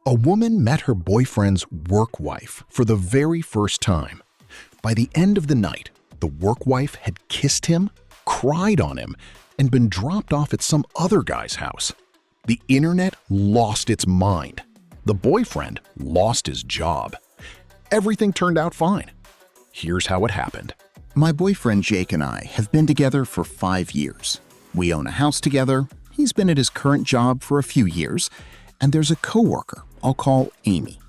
A woman met her boyfriend's work wife for the very first time. By the end of the night, the work wife had kissed him, cried on him, and been dropped off at some other guy's house. The internet lost its mind. The boyfriend lost his job. Everything turned out fine. Here's how it happened. My boyfriend Jake and I have been together for 5 years. We own a house together, he's been at his current job for a few years, and there's a coworker I'll call Amy.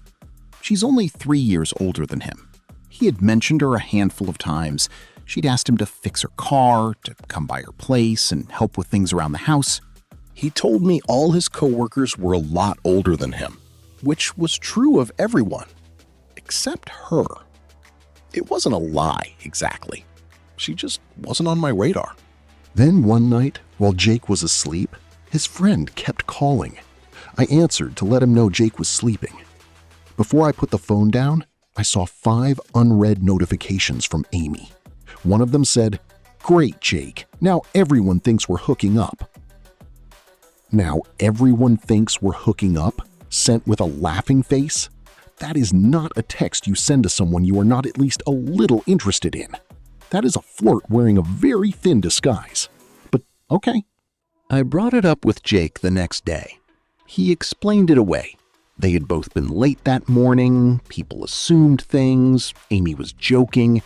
She's only 3 years older than him. He had mentioned her a handful of times. She'd asked him to fix her car, to come by her place, and help with things around the house. He told me all his coworkers were a lot older than him, which was true of everyone, except her. It wasn't a lie, exactly. She just wasn't on my radar. Then one night, while Jake was asleep, his friend kept calling. I answered to let him know Jake was sleeping. Before I put the phone down, I saw 5 unread notifications from Amy. One of them said, "Great, Jake. Now everyone thinks we're hooking up." Now everyone thinks we're hooking up, sent with a laughing face? That is not a text you send to someone you are not at least a little interested in. That is a flirt wearing a very thin disguise. But okay. I brought it up with Jake the next day. He explained it away. They had both been late that morning, people assumed things, Amy was joking.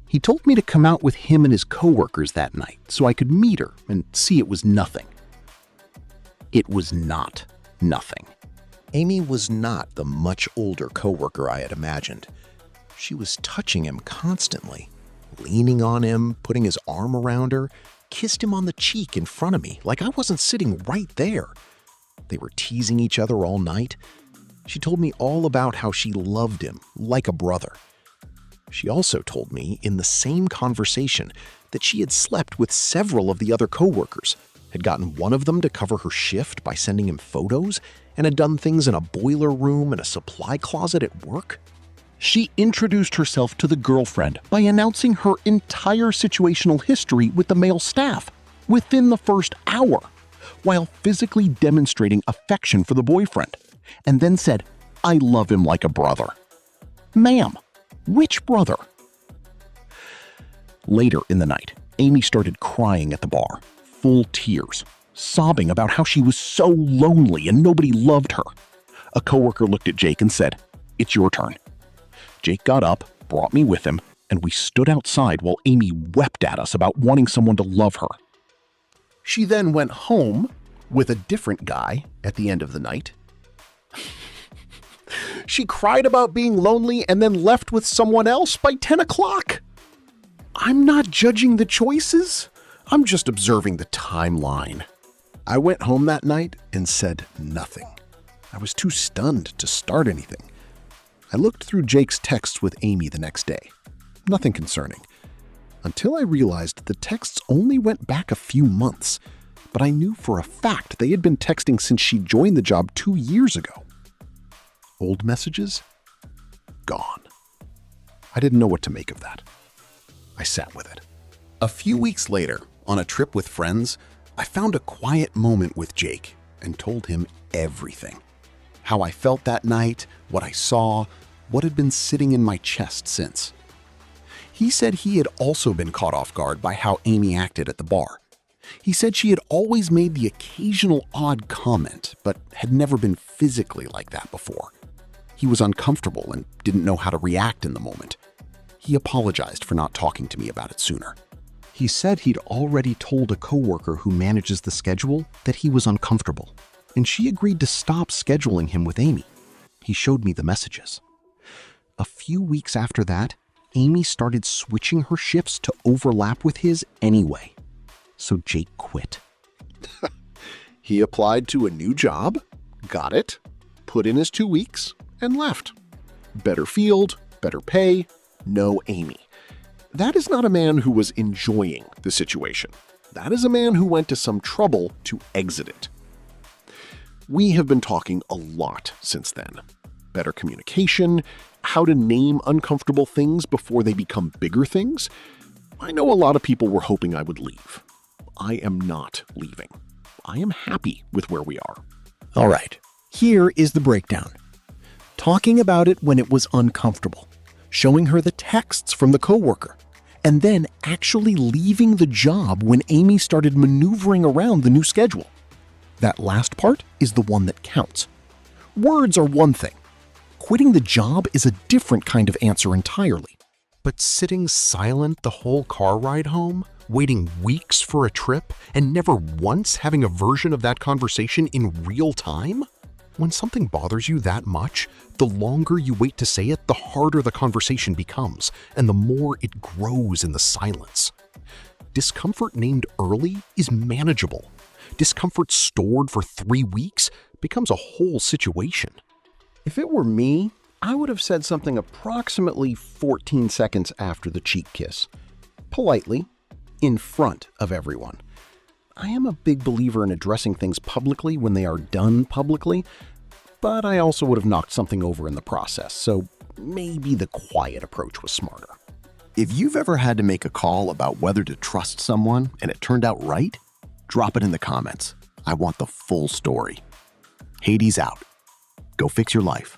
He told me to come out with him and his coworkers that night so I could meet her and see it was nothing. It was not nothing. Amy was not the much older coworker I had imagined. She was touching him constantly, leaning on him, putting his arm around her, kissed him on the cheek in front of me like I wasn't sitting right there. They were teasing each other all night. She told me all about how she loved him like a brother. She also told me in the same conversation that she had slept with several of the other coworkers, had gotten one of them to cover her shift by sending him photos, and had done things in a boiler room and a supply closet at work. She introduced herself to the girlfriend by announcing her entire situational history with the male staff within the first hour, while physically demonstrating affection for the boyfriend, and then said, "I love him like a brother." Ma'am, which brother? Later in the night, Amy started crying at the bar, full tears, sobbing about how she was so lonely and nobody loved her. A coworker looked at Jake and said, "It's your turn." Jake got up, brought me with him, and we stood outside while Amy wept at us about wanting someone to love her. She then went home with a different guy at the end of the night. She cried about being lonely and then left with someone else by 10 o'clock. I'm not judging the choices. I'm just observing the timeline. I went home that night and said nothing. I was too stunned to start anything. I looked through Jake's texts with Amy the next day. Nothing concerning. Until I realized the texts only went back a few months, but I knew for a fact they had been texting since she joined the job 2 years ago. Old messages? Gone. I didn't know what to make of that. I sat with it. A few weeks later, on a trip with friends, I found a quiet moment with Jake and told him everything. How I felt that night, what I saw, what had been sitting in my chest since. He said he had also been caught off guard by how Amy acted at the bar. He said she had always made the occasional odd comment, but had never been physically like that before. He was uncomfortable and didn't know how to react in the moment. He apologized for not talking to me about it sooner. He said he'd already told a coworker who manages the schedule that he was uncomfortable, and she agreed to stop scheduling him with Amy. He showed me the messages. A few weeks after that, Amy started switching her shifts to overlap with his anyway. So Jake quit. He applied to a new job, got it, put in his 2 weeks, and left. Better field, better pay, no Amy. That is not a man who was enjoying the situation. That is a man who went to some trouble to exit it. We have been talking a lot since then. Better communication, how to name uncomfortable things before they become bigger things. I know a lot of people were hoping I would leave. I am not leaving. I am happy with where we are. All right, Here is the breakdown. Talking about it when it was uncomfortable, showing her the texts from the coworker, and then actually leaving the job when Amy started maneuvering around the new schedule. That last part is the one that counts. Words are one thing. Quitting the job is a different kind of answer entirely. But sitting silent the whole car ride home, waiting weeks for a trip, and never once having a version of that conversation in real time? When something bothers you that much, the longer you wait to say it, the harder the conversation becomes, and the more it grows in the silence. Discomfort named early is manageable. Discomfort stored for 3 weeks becomes a whole situation. If it were me, I would have said something approximately 14 seconds after the cheek kiss. Politely, in front of everyone. I am a big believer in addressing things publicly when they are done publicly, but I also would have knocked something over in the process, so maybe the quiet approach was smarter. If you've ever had to make a call about whether to trust someone and it turned out right, drop it in the comments. I want the full story. Hades out. Go fix your life.